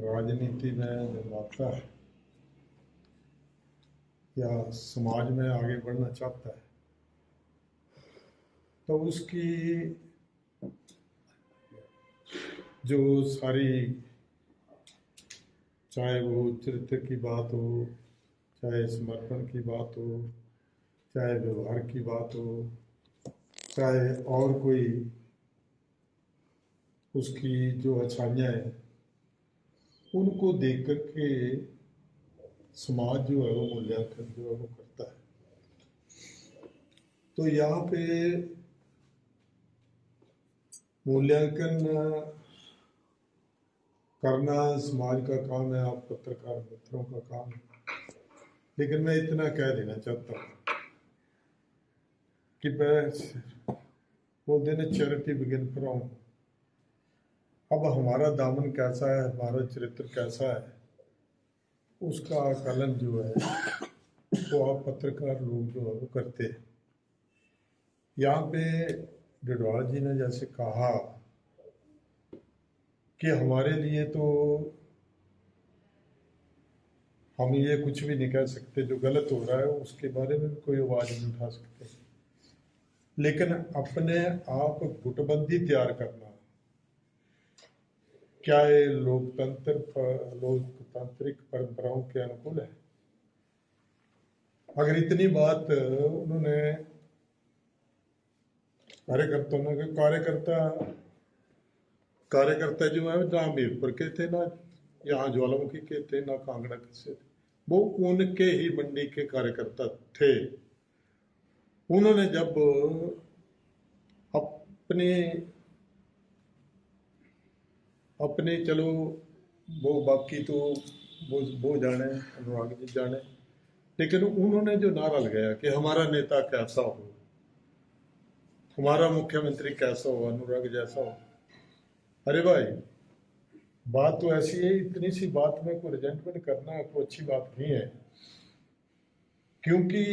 राजनीति में जब आता है या समाज में आगे बढ़ना चाहता है तो उसकी जो सारी, चाहे वो चरित्र की बात हो, चाहे समर्पण की बात हो, चाहे व्यवहार की बात हो, चाहे और कोई उसकी जो अच्छाइयाँ हैं, उनको देख करके समाज जो है वो मूल्यांकन जो है वो करता है। तो यहाँ पे मूल्यांकन करना समाज का काम है, आप पत्रकार मित्रों का काम है। लेकिन मैं इतना कह देना चाहता हूँ कि मैं वो दिन चैरिटी बिगिन फ्रॉम। अब हमारा दामन कैसा है, हमारा चरित्र कैसा है, उसका आकलन जो है वो आप पत्रकार लोग जो है वो करते हैं। यहाँ पे डडवाल जी ने जैसे कहा कि हमारे लिए तो हम ये कुछ भी नहीं कह सकते, जो गलत हो रहा है उसके बारे में कोई आवाज नहीं उठा सकते, लेकिन अपने आप गुटबंदी तैयार करना, क्या ये लोकतांत्रिक परंपराओं के अनुकूल है? अगर इतनी बात उन्होंने कार्यकर्ता जो है ना हमीरपुर के थे, ना यहाँ ज्वालामुखी के थे, ना कांगड़ा के से थे, वो उनके ही मंडी के कार्यकर्ता थे। उन्होंने जब अपने अपने चलो वो बाकी तो वो जाने, अनुराग जी जाने, लेकिन उन्होंने जो नारा लगाया कि हमारा नेता कैसा हो, हमारा मुख्यमंत्री कैसा हो, अनुराग जैसा हो। अरे भाई, बात तो ऐसी है, इतनी सी बात में कोई रिजेंटमेंट करना कोई अच्छी बात नहीं है, क्योंकि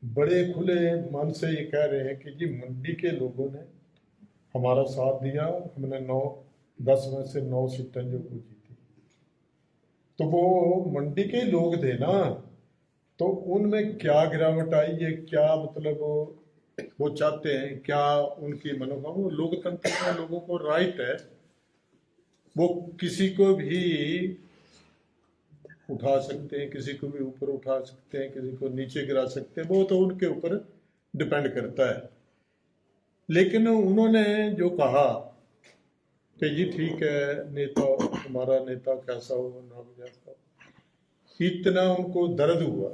बड़े खुले मन से ये कह रहे हैं कि जी मंडी के लोगों ने हमारा साथ दिया, हमने 10 में से 9 सीटें जो को जीती, तो वो मंडी के लोग थे ना, तो उनमें क्या गिरावट आई है, क्या मतलब वो चाहते हैं, क्या उनकी मनोभाव। वो लोकतंत्र में लोगों को राइट है, वो किसी को भी उठा सकते हैं, किसी को भी ऊपर उठा सकते हैं, किसी को नीचे गिरा सकते हैं, वो तो उनके ऊपर डिपेंड करता है। लेकिन उन्होंने जो कहा कि जी ठीक है, नेता, हमारा नेता कैसा हो, नाम जैसा, इतना उनको दर्द हुआ।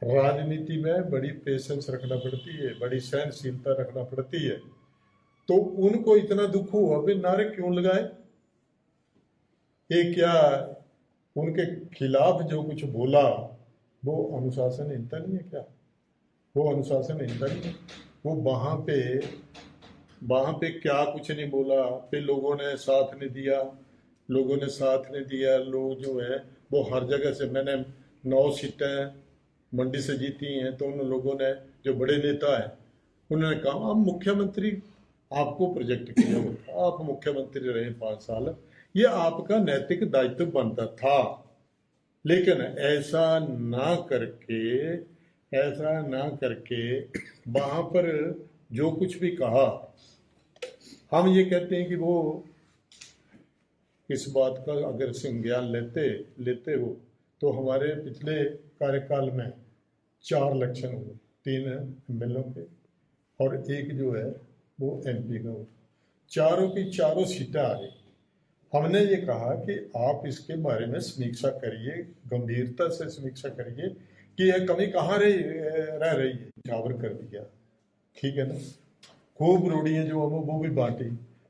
राजनीति में बड़ी पेशेंस रखना पड़ती है, बड़ी सहनशीलता रखना पड़ती है। तो उनको इतना दुख हुआ, वे नारे क्यों लगाए? ये क्या उनके खिलाफ जो कुछ बोला वो अनुशासनहीनता नहीं है क्या? वो अनुशासनहीनता नहीं है? वो वहां पे क्या कुछ नहीं बोला, फिर लोगों ने साथ नहीं दिया, लोगों ने साथ नहीं दिया। लोग जो है वो हर जगह से, मैंने 9 सीटें मंडी से जीती हैं, तो उन लोगों ने, जो बड़े नेता हैं, उन्होंने कहा हम मुख्यमंत्री, आपको प्रोजेक्ट किया होता, आप मुख्यमंत्री रहे 5 साल, ये आपका नैतिक दायित्व बनता था। लेकिन ऐसा ना करके वहां पर जो कुछ भी कहा, हम ये कहते हैं कि वो इस बात का अगर संज्ञान लेते हो तो हमारे पिछले कार्यकाल में 4 इलेक्शन हुए, 3 एमएलए के और 1 जो है वो एमपी का हुआ, चारों की चारों सीटें आ गई। हमने ये कहा कि आप इसके बारे में समीक्षा करिए, गंभीरता से समीक्षा करिए कि यह कमी कहाँ रह रही है। जावर कर दिया, ठीक है ना, खूब रोड़ियां जो हम वो भी बांटी,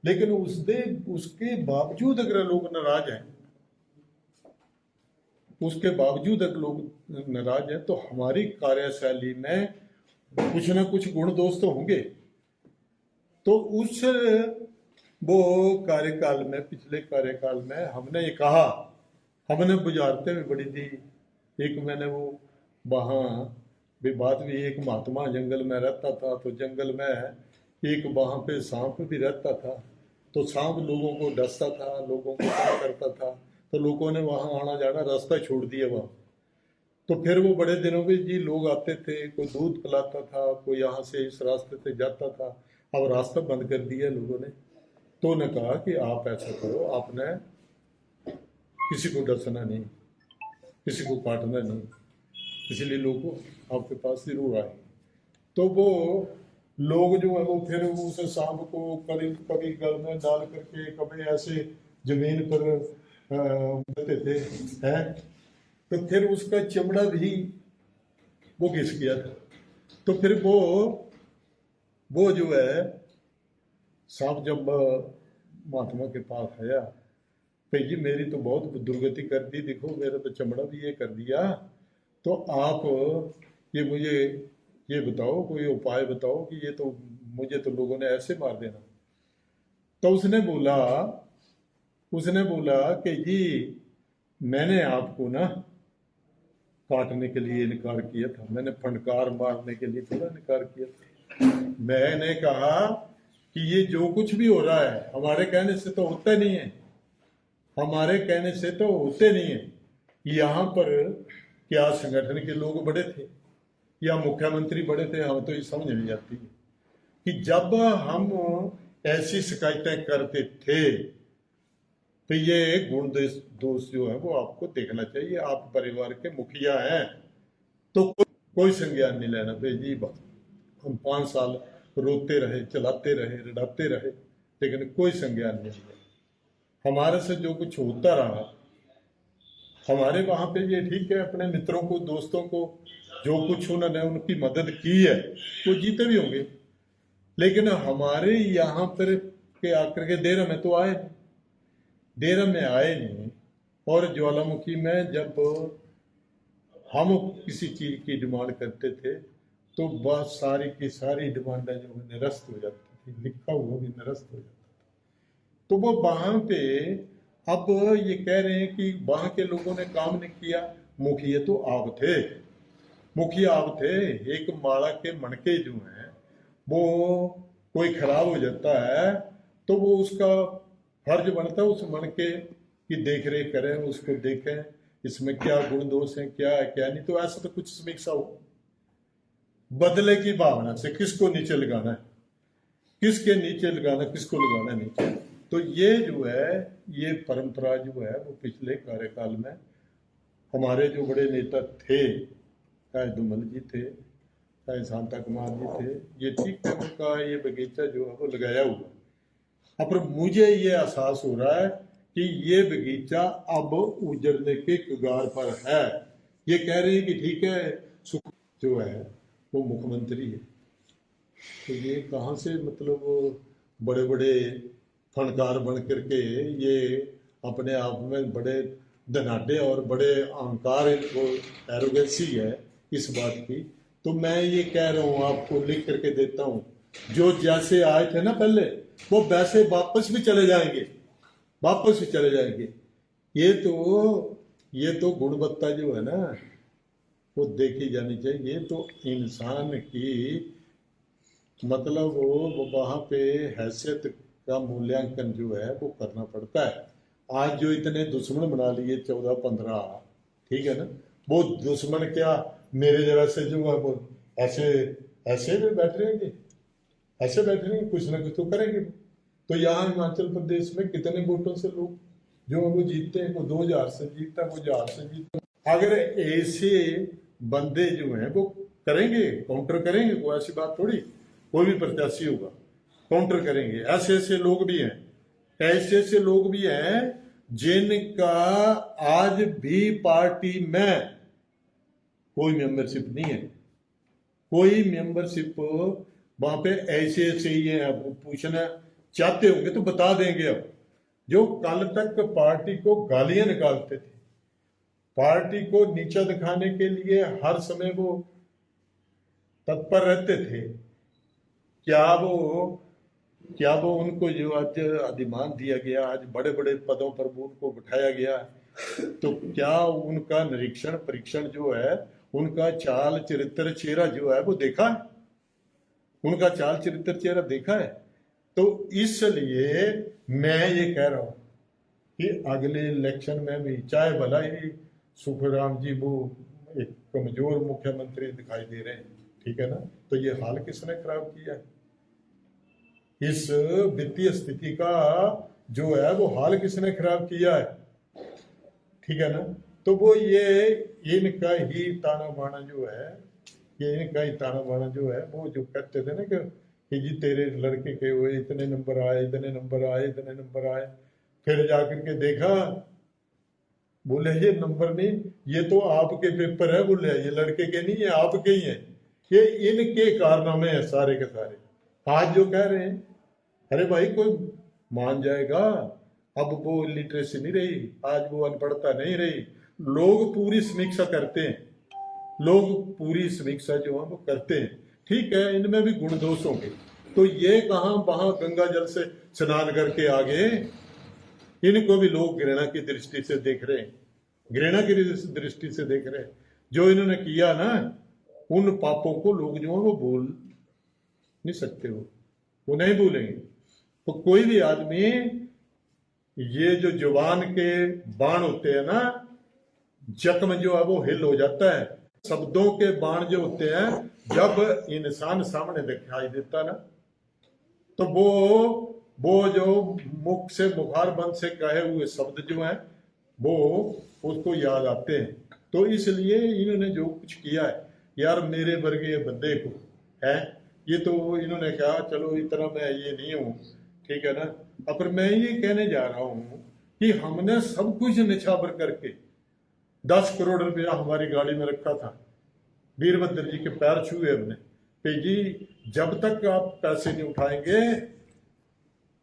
लेकिन उसके बावजूद अगर लोग नाराज हैं, उसके बावजूद अगर लोग नाराज हैं, तो हमारी कार्यशैली में कुछ ना कुछ गुण दोष तो होंगे। तो उस वो कार्यकाल में, पिछले कार्यकाल में हमने ये कहा, हमने बुझारतें भी बड़ी दी। एक मैंने वो वहाँ विवाद भी, एक महात्मा जंगल में रहता था, तो जंगल में एक वहाँ पे सांप भी रहता था, तो सांप लोगों को डसता था, लोगों को तंग करता था, तो लोगों ने वहां आना जाना रास्ता छोड़ दिया वहां। तो फिर वो बड़े दिनों में जी लोग आते थे, कोई दूध पिलाता था, कोई यहाँ से इस रास्ते से जाता था। अब रास्ता बंद कर दिया लोगों ने। तो उन्होंने कहा कि आप ऐसा करो, आपने किसी को डसना नहीं, किसी को काटना नहीं, इसलिए लोग आपके पास जरूर आए। तो वो लोग जो है वो फिर उस सांप को कभी कभी गल में डाल करके, कभी ऐसे जमीन पर देते थे हैं। तो फिर उसका चमड़ा भी वो घिस गया था। तो फिर वो जो है सांप जब महात्मा के पास आया, भाई जी मेरी तो बहुत दुर्गति कर दी, देखो मेरा तो चमड़ा भी ये कर दिया, तो आप ये मुझे ये बताओ, कोई उपाय बताओ कि ये तो मुझे तो लोगों ने ऐसे मार देना। तो उसने बोला कि जी मैंने आपको ना काटने के लिए इनकार किया था, मैंने फटकार मारने के लिए थोड़ा इनकार किया था। मैंने कहा कि ये जो कुछ भी हो रहा है हमारे कहने से तो होता नहीं है, हमारे कहने से तो होते नहीं है। यहाँ पर क्या संगठन के लोग बड़े थे या मुख्यमंत्री बड़े थे, हम तो ये समझ नहीं आती है कि जब हम ऐसी शिकायतें करते थे तो ये गुण दोष जो है वो आपको देखना चाहिए। आप परिवार के मुखिया हैं तो कोई संज्ञान नहीं लेना। भाई जी हम 5 साल रोते रहे, चलाते रहे, रड़ाते रहे, लेकिन कोई संज्ञान नहीं लिया। हमारे से जो कुछ होता रहा, हमारे वहां पे ये ठीक है, अपने मित्रों को, दोस्तों को जो कुछ उन्होंने उनकी मदद की है वो जीते भी होंगे, लेकिन हमारे यहाँ पर के आकर के डेरा में तो आए नहीं, डेरा में आए नहीं। और ज्वालामुखी में जब हम किसी चीज की डिमांड करते थे तो बहुत सारी की सारी डिमांडें जो है निरस्त हो जाती थी, लिखा हुआ भी निरस्त हो जाता था। तो वो वहां पे अब ये कह रहे हैं कि वहां के लोगों ने काम नहीं किया, मुखिया तो आप थे, मुखिया आप थे। एक माला के मणके जो हैं वो कोई खराब हो जाता है तो वो उसका फर्ज बनता है उस मणके की देख रेख करें, उसको देखें इसमें क्या गुण दोष है, क्या है क्या नहीं। तो ऐसा तो कुछ समीक्षा हो, बदले की भावना से किसको नीचे लगाना है, किसके नीचे लगाना, किसको लगाना नीचे। तो ये जो है ये परंपरा जो है वो पिछले कार्यकाल में हमारे जो बड़े नेता थे, चाहे धूमल जी थे, चाहे शांता कुमार जी थे, ये ठीक है उनका ये बगीचा जो है वो लगाया हुआ। अब मुझे ये एहसास हो रहा है कि ये बगीचा अब उजड़ने के कगार पर है। ये कह रहे हैं कि ठीक है सुख जो है वो मुख्यमंत्री है, तो ये कहाँ से मतलब बड़े बड़े फनकार बन करके ये अपने आप में बड़े धनाढ्य और बड़े अहंकार, इनको एरोगेंसी है इस बात की। तो मैं ये कह रहा हूँ, आपको लिख करके देता हूँ, जो जैसे आए थे ना पहले वो वैसे वापस भी चले जाएंगे, वापस भी चले जाएंगे। ये तो गुणवत्ता जो है ना वो देखी जानी चाहिए। ये तो इंसान की मतलब वो वहां पे हैसियत का मूल्यांकन जो है वो करना पड़ता है। आज जो इतने दुश्मन बना लिए 14-15, ठीक है ना, वो दुश्मन क्या मेरे जरा से जो है वो ऐसे ऐसे भी बैठ रहेंगे, ऐसे बैठ रहेंगे, कुछ ना कुछ तो करेंगे। तो यहाँ हिमाचल प्रदेश में कितने वोटों से लोग जो है वो जीतते हैं, कोई 2000 से जीतता है, कोई 1000 से जीतता है। अगर ऐसे बंदे जो हैं वो करेंगे, काउंटर करेंगे, कोई ऐसी बात थोड़ी, कोई भी प्रत्याशी होगा काउंटर करेंगे। ऐसे ऐसे लोग भी हैं, ऐसे ऐसे लोग भी हैं जिनका आज भी पार्टी में कोई मेंबरशिप नहीं है, कोई मेंबरशिप वहां पे ऐसे ऐसे ही है। अब पूछना चाहते होंगे तो बता देंगे। अब जो कल तक पार्टी को गालियां निकालते थे, पार्टी को नीचा दिखाने के लिए हर समय वो तत्पर रहते थे, क्या वो उनको जो आज अधिमान दिया गया, आज बड़े बड़े पदों पर उनको बिठाया गया, तो क्या उनका निरीक्षण परीक्षण जो है, उनका चाल चरित्र चेहरा जो है वो देखा है, उनका चाल चरित्र चेहरा देखा है? तो इसलिए मैं ये कह रहा हूं कि अगले इलेक्शन में भी चाहे भला ही सुखराम जी वो एक कमजोर मुख्यमंत्री दिखाई दे रहे हैं, ठीक है ना, तो ये हाल किसने खराब किया है? इस वित्तीय स्थिति का जो है वो हाल किसने खराब किया है? ठीक है ना, तो वो ये इनका ही ताना बाना जो है, ये इनका ही ताना बाना जो है, वो जो कहते थे ना कि जी तेरे लड़के के हुए इतने नंबर आए, इतने नंबर आए, इतने नंबर आए, फिर जाकर के देखा, बोले ये नंबर नहीं, ये तो आपके पेपर है, बोले ये लड़के के नहीं, ये आपके ही हैं, ये इनके कारनामे हैं सारे के सारे। आज जो कह रहे हैं, अरे भाई कोई मान जाएगा, अब वो लिटरेसी नहीं रही, आज वो अनपढ़ता नहीं रही, लोग पूरी समीक्षा करते हैं, लोग पूरी समीक्षा जो है वो करते हैं, ठीक है, इनमें भी गुण दोष होंगे, तो ये कहां वहां गंगा जल से स्नान करके आगे, इनको भी लोग घृणा की दृष्टि से देख रहे हैं, घृणा की दृष्टि से देख रहे हैं। जो इन्होंने किया ना, उन पापों को लोग जो है वो भूल नहीं सकते, वो नहीं भूलेंगे। तो कोई भी आदमी, ये जो जुबान के बाण होते हैं ना, जख्म जो है वो हिल हो जाता है, शब्दों के बाण जो होते हैं, जब इंसान सामने दिखाई देता ना, तो वो जो मुख से मुखार बंद से कहे हुए शब्द जो हैं वो उसको याद आते हैं। तो इसलिए इन्होंने जो कुछ किया है, यार मेरे वर्गीय बंदे को है, ये तो इन्होंने कहा चलो इतना मैं ये नहीं हूं, ठीक है ना। अब मैं ये कहने जा रहा हूं कि हमने सब कुछ निछावर करके 10 करोड़ रुपया हमारी गाड़ी में रखा था, वीरभद्र जी के पैर छुए हमने कि जी जब तक आप पैसे नहीं उठाएंगे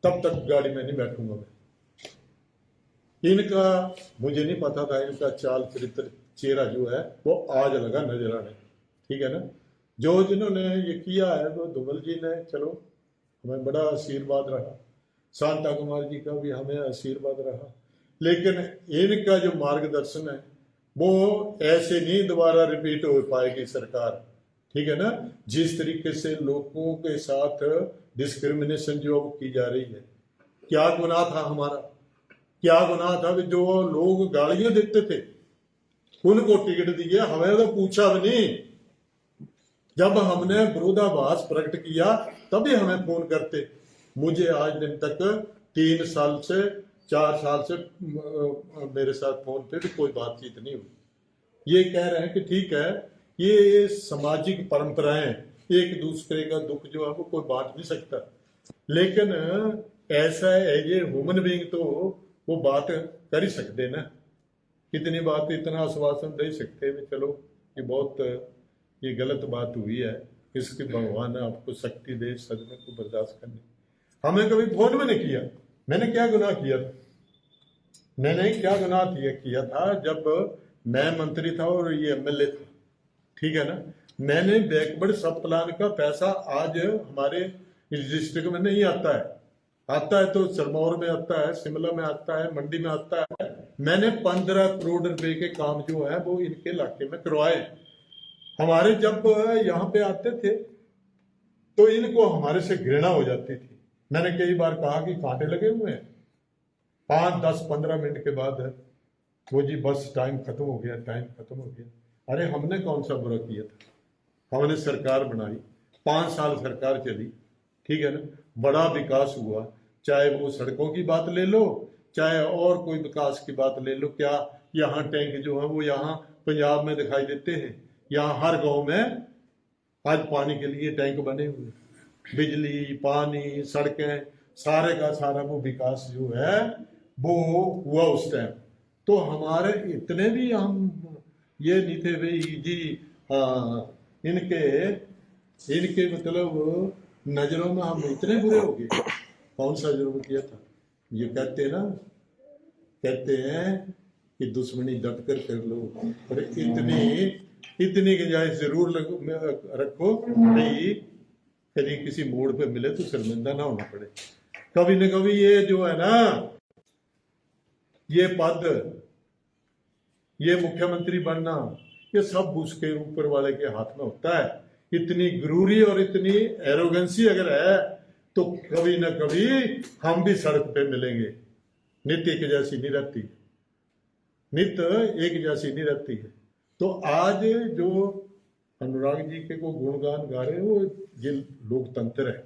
तब तक गाड़ी में नहीं बैठूंगा मैं। इनका मुझे नहीं पता था, इनका चाल चरित्र चेहरा जो है वो आज लगा नजर आने, ठीक है ना। जो जिन्होंने ये किया है वो धूमल जी ने, चलो हमें बड़ा आशीर्वाद रहा, शांता कुमार जी का भी हमें आशीर्वाद रहा, लेकिन इनका जो मार्गदर्शन है वो ऐसे नहीं दोबारा रिपीट हो पाएगी सरकार, ठीक है ना। जिस तरीके से लोगों के साथ डिस्क्रिमिनेशन जो की जा रही है, क्या गुनाह था हमारा, क्या गुनाह था कि जो लोग गालियां देते थे उनको टिकट दिए, हमें तो पूछा भी नहीं, जब हमने विरोधाभास प्रकट किया तभी हमें फोन करते। मुझे आज दिन तक 3 साल से 4 साल से मेरे साथ फोन पे भी कोई बातचीत नहीं हुई। ये कह रहे हैं कि ठीक है, ये सामाजिक परंपराएं, एक दूसरे का दुख जो है वो कोई बांट नहीं सकता, लेकिन ऐसा है ये ह्यूमन बीइंग तो वो बात कर ही सकते ना, कितनी बात इतना आश्वासन दे सकते हैं चलो ये बहुत ये गलत बात हुई है, इसकी भगवान आपको शक्ति दे सदमे को बर्दाश्त करने। हमें कभी फोन में नहीं किया, मैंने क्या गुनाह किया था, मैंने क्या गुनाह किया था जब मैं मंत्री था और ये एमएलए था, ठीक है ना। मैंने बैकवर्ड सब प्लान का पैसा आज हमारे इस डिस्ट्रिक्ट में नहीं आता है, आता है तो सिरमौर में आता है, शिमला में आता है, मंडी में आता है। मैंने 15 करोड़ रुपए के काम जो है वो इनके इलाके में करवाए। हमारे जब यहाँ पे आते थे तो इनको हमारे से घृणा हो जाती थी। मैंने कई बार कहा कि कांटे लगे हुए हैं, 5, 10, 15 मिनट के बाद वो जी बस टाइम खत्म हो गया, टाइम खत्म हो गया। अरे हमने कौन सा बुरा किया था, हमने सरकार बनाई, 5 साल सरकार चली, ठीक है ना, बड़ा विकास हुआ, चाहे वो सड़कों की बात ले लो, चाहे और कोई विकास की बात ले लो। क्या यहाँ टैंक जो है वो यहाँ पंजाब में दिखाई देते हैं? यहाँ हर गांव में आज पानी के लिए टैंक बने हुए, बिजली, पानी, सड़कें, सारे का सारा वो विकास जो है वो हुआ उस टाइम। तो हमारे इतने भी हम ये नहीं थे भाई जी, हाँ, इनके मतलब नजरों में हम इतने बुरे हो गए। कौन सा जुर्म किया था? ये कहते हैं कि दुश्मनी डट कर लो, और इतनी गुंजाइश जरूर रखो भाई कहीं किसी मोड़ पे मिले तो शर्मिंदा ना होना पड़े। कभी न कभी ये जो है ना, ये पद, ये मुख्यमंत्री बनना, ये सब उसके ऊपर वाले के हाथ में होता है। इतनी गुरूरी और इतनी एरोगेंसी अगर है तो कभी ना कभी हम भी सड़क पे मिलेंगे। नित्य एक जैसी नहीं रहती, नित्य एक जैसी नहीं रहती है। तो आज जो अनुराग जी के को गुणगान गा रहे हो, ये लोकतंत्र है।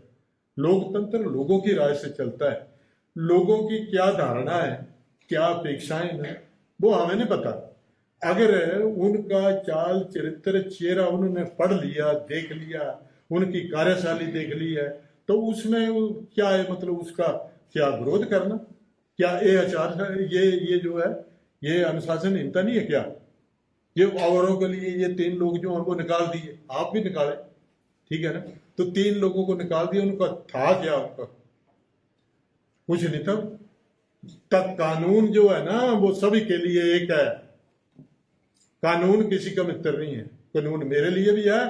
लोकतंत्र लोगों की राय से चलता है। लोगों की क्या धारणा है, क्या अपेक्षाएं हैं, वो हमें नहीं पता। अगर उनका चाल चरित्र चेहरा उन्होंने पढ़ लिया, देख लिया, उनकी कार्यशैली देख ली है, तो उसमें क्या है, मतलब उसका क्या विरोध करना? क्या ये आचार, ये जो है, ये अनुशासनहीनता नहीं है क्या? ये औरों के लिए ये 3 लोग जो हैं वो निकाल दिए, आप भी निकाले, ठीक है ना? तो 3 लोगों को निकाल दिया, उनका था क्या? उनका कुछ नहीं था। तक कानून जो है ना वो सभी के लिए एक है। कानून किसी का मित्र नहीं है। कानून मेरे लिए भी है,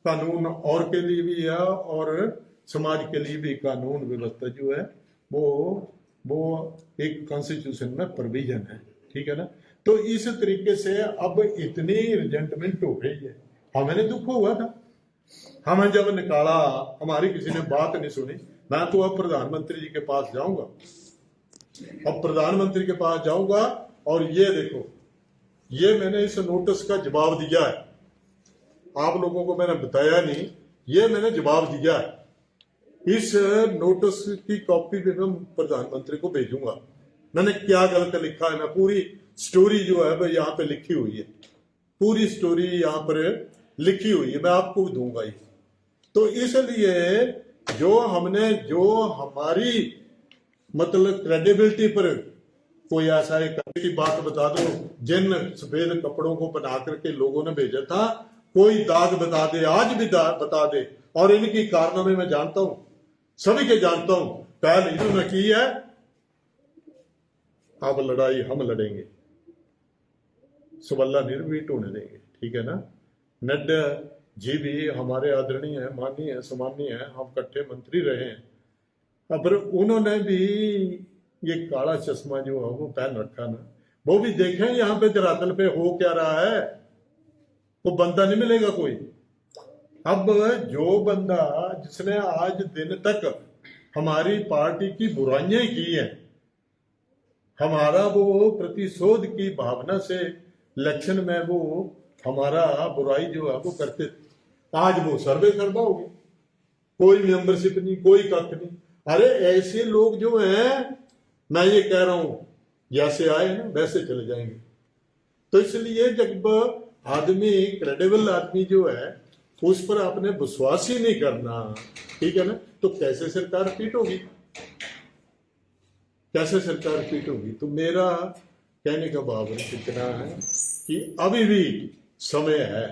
कानून और के लिए भी है, और समाज के लिए भी कानून व्यवस्था जो है वो एक कॉन्स्टिट्यूशन में प्रोविजन है, ठीक है ना? तो इस तरीके से अब इतनी रिजेंटमेंट हो गई है। हमें दुख हुआ था, हमें जब निकाला, हमारी किसी ने बात नहीं सुनी। मैं तो अब प्रधानमंत्री जी के पास जाऊंगा, अब प्रधानमंत्री के पास जाऊंगा, और ये देखो, ये मैंने इस नोटिस का जवाब दिया है। आप लोगों को मैंने बताया नहीं, ये मैंने जवाब दिया है। इस नोटिस की कॉपी भी मैं प्रधानमंत्री को भेजूंगा। मैंने क्या गलत लिखा है, मैं पूरी स्टोरी जो है यहाँ पे लिखी हुई है, पूरी स्टोरी यहाँ पर लिखी हुई है, मैं आपको दूंगा ये। तो इसलिए जो हमारी मतलब क्रेडिबिलिटी पर कोई ऐसा एक की बात बता दो, जिन सफेद कपड़ों को बना करके लोगों ने भेजा था, कोई दाग बता दे, आज भी दाग बता दे। और इनकी कारनामे मैं जानता हूं, सभी के जानता हूं। पहल इन्होंने की है, अब लड़ाई हम लड़ेंगे, सबल्ला निर्भीट होने देंगे, ठीक है ना? नड्डा जी भी हमारे आदरणीय है, माननीय है, सम्मानीय है, हम इकट्ठे मंत्री रहे हैं। पर उन्होंने भी ये काला चश्मा जो है वो पहन रखा ना, वो भी देखें यहाँ पे धरातल पे हो क्या रहा है। वो बंदा नहीं मिलेगा कोई। अब जो बंदा जिसने आज दिन तक हमारी पार्टी की बुराइयां की है, हमारा वो प्रतिशोध की भावना से इलेक्शन में वो हमारा बुराई जो है वो करते, आज वो सर्वे करवा होगी, कोई मेंबरशिप नहीं, कोई कख नहीं। अरे ऐसे लोग जो हैं, मैं ये कह रहा हूं, जैसे आए ना वैसे चले जाएंगे। तो इसलिए जब आदमी, क्रेडिबल आदमी जो है, उस पर आपने विश्वास ही नहीं करना, ठीक है ना, तो कैसे सरकार फिट होगी, कैसे सरकार फिट होगी? तो मेरा कहने का भाव इतना है कि अभी भी समय है,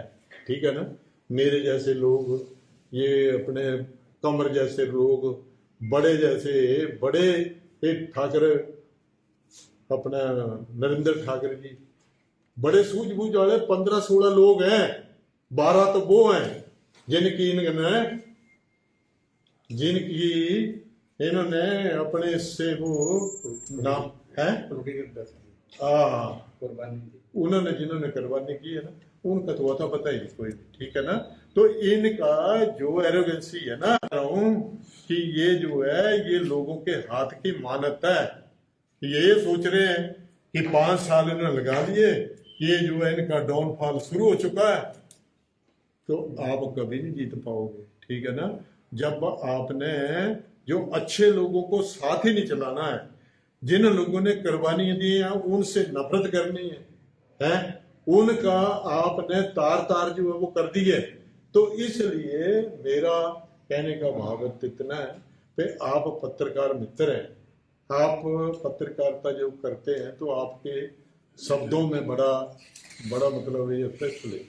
ठीक है ना? मेरे जैसे लोग, ये अपने कमर जैसे लोग, बड़े जैसे बड़े, एक ठाकरे, अपना नरेंद्र ठाकरे जी, बड़े सूझबूझ वाले 15-16 लोग हैं, 12 तो वो हैं जिनकी इन्होंने अपने से वो नाम है, उन्होंने जिन्होंने कुर्बानी की है ना, उनका तो आता पता ही नहीं कोई, ठीक है ना? तो इनका जो एरोगेंसी है ना, कि ये जो है ये लोगों के हाथ की मान्यता है। ये सोच रहे हैं कि 5 साल इन्होंने लगा दिए, ये जो है इनका डाउनफॉल शुरू हो चुका है। तो आप कभी नहीं जीत पाओगे, ठीक है ना? जब आपने जो अच्छे लोगों को साथ ही नहीं चलाना है, जिन लोगों ने कुर्बानी दी है उनसे नफरत करनी है, उनका आपने तार तार जो है वो कर दिए। तो इसलिए मेरा कहने का भाव इतना है कि आप पत्रकार मित्र हैं, आप पत्रकारिता जो करते हैं, तो आपके शब्दों में बड़ा बड़ा मतलब ये फैसले,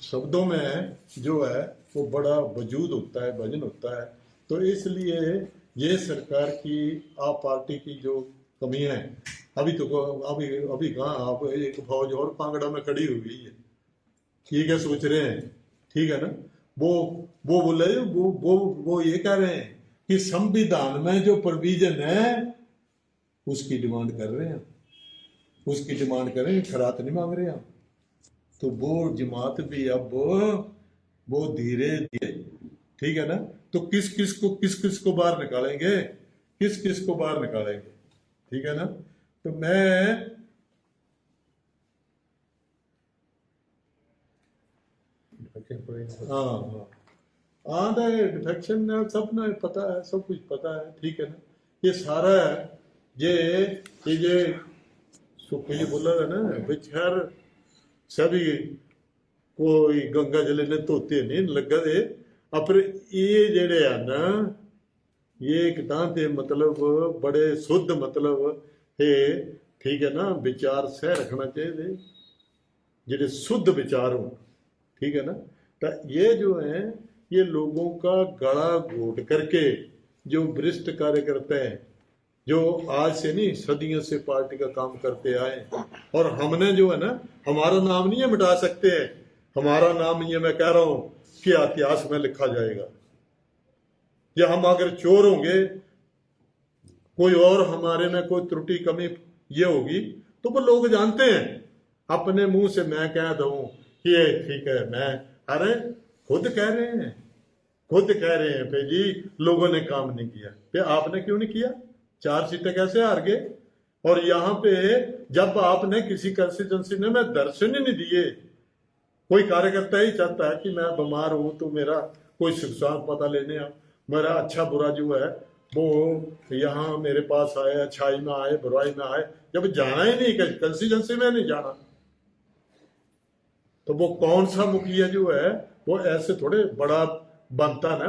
शब्दों में जो है वो बड़ा वजूद होता है, वजन होता है। तो इसलिए ये सरकार की, आप पार्टी की जो कमियां हैं, अभी तो अभी कहाँ आप एक फौज और कांगड़ा में खड़ी हुई है, ये क्या सोच रहे हैं, ठीक है ना? वो बोले, वो ये कह रहे हैं कि संविधान में जो प्रोविजन है उसकी डिमांड कर रहे हैं, उसकी डिमांड कर रहे हैं, खरात नहीं मांग रहे हैं। तो वो जमात भी अब वो धीरे धीरे, ठीक है ना। तो किस किस को बाहर निकालेंगे, किस किस को बाहर निकालेंगे, ठीक है ना। तो मैं हाँ हाँ हाँ तो डिफेक्शन सब ना पता है, सब कुछ पता है, ठीक है ना। ये सारा ये सुख जी बोला है ना विच हर सभी कोई गंगा जल ने धोते नहीं लगा दे अपर ये जेड़े है ना ये एक ते मतलब बड़े शुद्ध मतलब है, ठीक है ना। विचार सह रखना चाहिए जेड़े शुद्ध विचार हो, ठीक है ना। तो ये जो है ये लोगों का गला घोट करके जो वरिष्ठ कार्यकर्ता हैं जो आज से नहीं सदियों से पार्टी का काम करते आए, और हमने जो है ना हमारा नाम नहीं है मिटा सकते हैं, हमारा नाम ये मैं कह रहा हूं कि इतिहास में लिखा जाएगा। या हम अगर चोर होंगे कोई और हमारे में कोई त्रुटि कमी ये होगी तो वो लोग जानते हैं। अपने मुंह से मैं कह दूं कि ये ठीक है, मैं अरे खुद कह रहे हैं, खुद कह रहे हैं पे जी लोगों ने काम नहीं किया, पे आपने क्यों नहीं किया, 4 सीटें कैसे हार गए। और यहाँ पे जब आपने किसी कंस्टिट्यूंसी में दर्शन ही नहीं दिए, कोई कार्यकर्ता ही चाहता है कि मैं बीमार हूं तो मेरा कोई सुख स्वास्थ्य पता लेने आ, मेरा अच्छा बुरा जो है वो यहाँ मेरे पास आए, अच्छाई में आए बुराई में आए, जब जाना ही नहीं कंस्टिट्यूंसी में नहीं जाना तो वो कौन सा मुखिया जो है वो ऐसे थोड़े बड़ा बनता ना,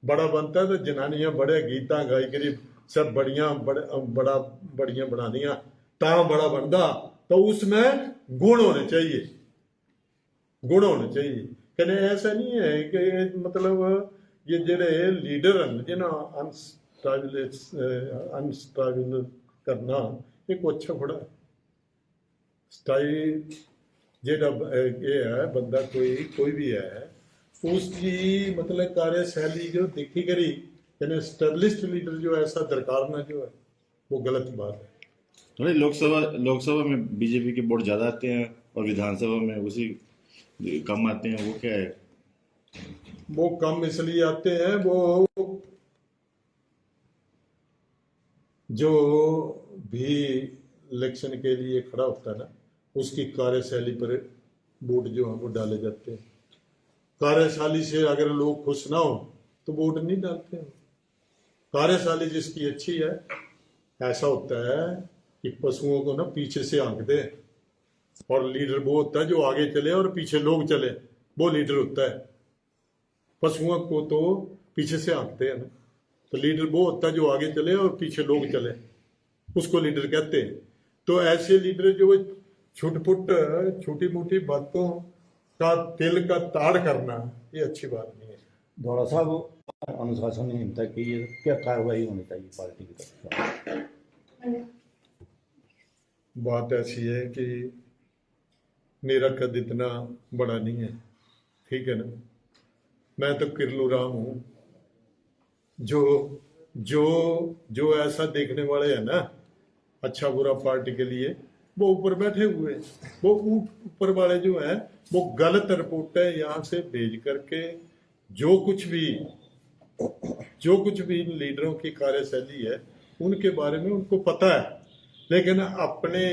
बड़ा बनता तो जनानियां बड़े गीता गाई करी सब बढ़िया बढ़िया बना दिया ता बड़ा बनता। तो उसमें गुण होने चाहिए, गुण होने चाहिए। कहने ऐसा नहीं है कि मतलब ये जेड़े लीडर हैं जिन्हें अनस्टेबल करना एक अच्छा बड़ा स्टाइल जेड़ा ये है बंदा कोई भी है उसकी मतलब कार्यशैली जो देखी करी यानी स्टेब्लिश्ड लीडर जो ऐसा दरकार ना जो है वो गलत बात है। थोड़े लोकसभा में बीजेपी के वोट ज्यादा आते हैं और विधानसभा में उसी कम आते हैं, वो क्या है? वो कम इसलिए आते हैं वो जो भी इलेक्शन के लिए खड़ा होता है ना उसकी कार्यशैली पर वोट जो है वो डाले जाते हैं। कार्यशैली से अगर लोग खुश ना हो तो वोट नहीं डालते हैं। कार्यशैली जिसकी अच्छी है ऐसा होता है कि पशुओं को ना पीछे से आंकते हैं और लीडर वो होता है जो आगे चले और पीछे लोग चले, वो लीडर होता है। पशुओं को तो पीछे से आंकते हैं ना, तो लीडर वो होता है जो आगे चले और पीछे लोग चले, उसको लीडर कहते हैं। तो ऐसे लीडर जो छुटपुट छोटी मोटी बातों का दिल का ताड़ करना ये अच्छी बात नहीं है। धौड़ा साहब अनुशासनहीनता की क्या कार्रवाई होनी चाहिए पार्टी की तरफ से? बात ऐसी है कि मेरा कद इतना बड़ा नहीं है, ठीक है ना। मैं तो किरलू राम हूँ। जो जो जो ऐसा देखने वाले हैं ना अच्छा बुरा पार्टी के लिए वो ऊपर बैठे हुए, वो ऊपर वाले जो है वो गलत रिपोर्टें यहाँ से भेज करके जो कुछ भी लीडरों की कार्यशैली है उनके बारे में उनको पता है, लेकिन अपने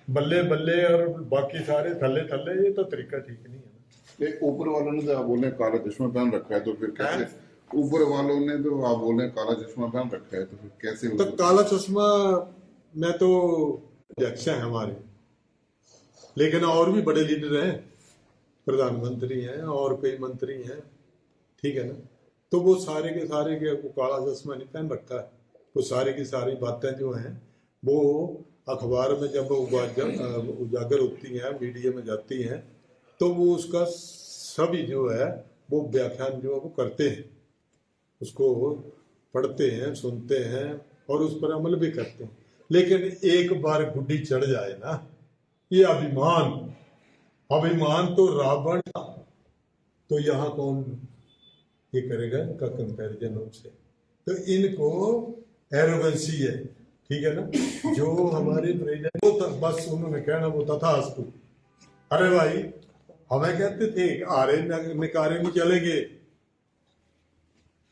बल्ले बल्ले और बाकी सारे थल्ले थल्ले ये तो तरीका ठीक नहीं है ना। ऊपर वालों ने तो आप बोल रहे हैं काला चश्मा पहन रखा है तो फिर कैसे? ऊपर वालों ने तो आप बोल रहे हैं काला चश्मा पहन रखा है तो फिर कैसे? तो काला चश्मा में तो अध्यक्ष है हमारे, लेकिन और भी बड़े लीडर हैं, प्रधानमंत्री हैं और कई मंत्री हैं, ठीक है ना। तो वो सारे के काला चश्मा नहीं पहन रखा है। वो सारी की सारी बातें जो हैं वो अखबार में जब उजागर होती हैं मीडिया में जाती हैं तो वो उसका सभी जो है वो व्याख्यान जो है वो करते हैं, उसको पढ़ते हैं सुनते हैं और उस पर अमल भी करते हैं। लेकिन एक बार गुड्डी चढ़ जाए ना ये अभिमान तो रावण था, तो यहाँ कौन ये करेगा इनका कंपैरिजन उनसे। तो इनको एरोगेंसी है, ठीक है ना। जो हमारे प्रेसिडेंट वो बस उन्होंने कहना वो तथास्तु। अरे भाई हमें कहते थे आरे निकारे नहीं चलेंगे,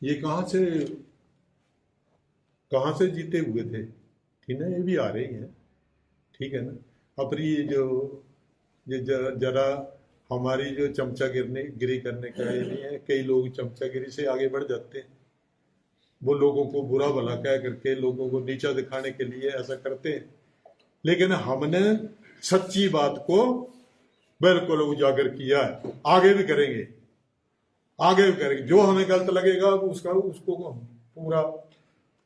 ये कहाँ से जीते हुए थे, ठीक ना, ये भी आ रही हैं, ठीक है ना। अब ये जरा हमारी जो चमचागिरी करने का ये नहीं है, कई लोग चमचागिरी से आगे बढ़ जाते हैं, वो लोगों को बुरा भला कह करके लोगों को नीचा दिखाने के लिए ऐसा करते हैं। लेकिन हमने सच्ची बात को बिल्कुल उजागर किया है, आगे भी करेंगे। जो हमें गलत लगेगा उसको पूरा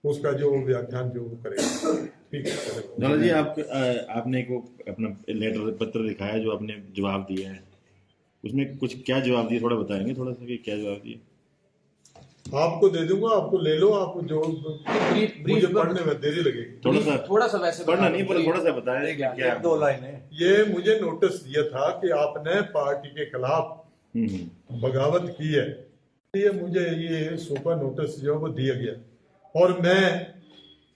उसका जो व्याख्यान जो वो करेगा, ठीक है। लाला जी, आपने एक वो अपना पत्र दिखाया जो आपने जवाब दिया है, उसमें कुछ क्या जवाब दिया, थोड़ा बताएंगे थोड़ा सा कि क्या जवाब दिया? आपको दे दूंगा, आपको ले लो, आप जो मुझे पढ़ने में देरी लगेगी। थोड़ा सा वैसे पढ़ना नहीं, पर थोड़ा सा बताएं क्या। 2 लाइनें। ये मुझे नोटिस दिया था कि आपने पार्टी के खिलाफ बगावत की है, ये मुझे ये सुपर नोटिस जो वो दिया गया। और मैं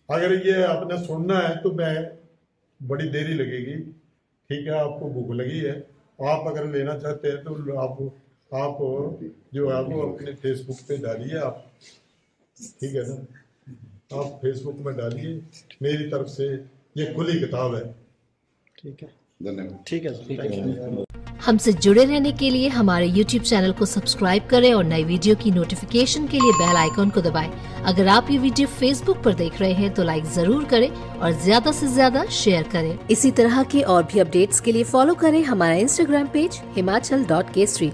अगर ये आपने सुनना है तो मैं बड़ी देरी लगेगी, ठीक है। आपको भूख लगी है, आप अगर लेना चाहते हैं तो आप जो है वो अपने फेसबुक पे डालिए, आप, ठीक है ना, आप फेसबुक में डालिए। मेरी तरफ से ये खुली किताब है। ठीक है, धन्यवाद। ठीक है सर, थैंक यू। हमसे जुड़े रहने के लिए हमारे YouTube चैनल को सब्सक्राइब करें और नई वीडियो की नोटिफिकेशन के लिए बेल आइकॉन को दबाएं। अगर आप ये वीडियो Facebook पर देख रहे हैं तो लाइक जरूर करें और ज्यादा से ज्यादा शेयर करें। इसी तरह के और भी अपडेट्स के लिए फॉलो करें हमारा Instagram पेज himachal.kesari।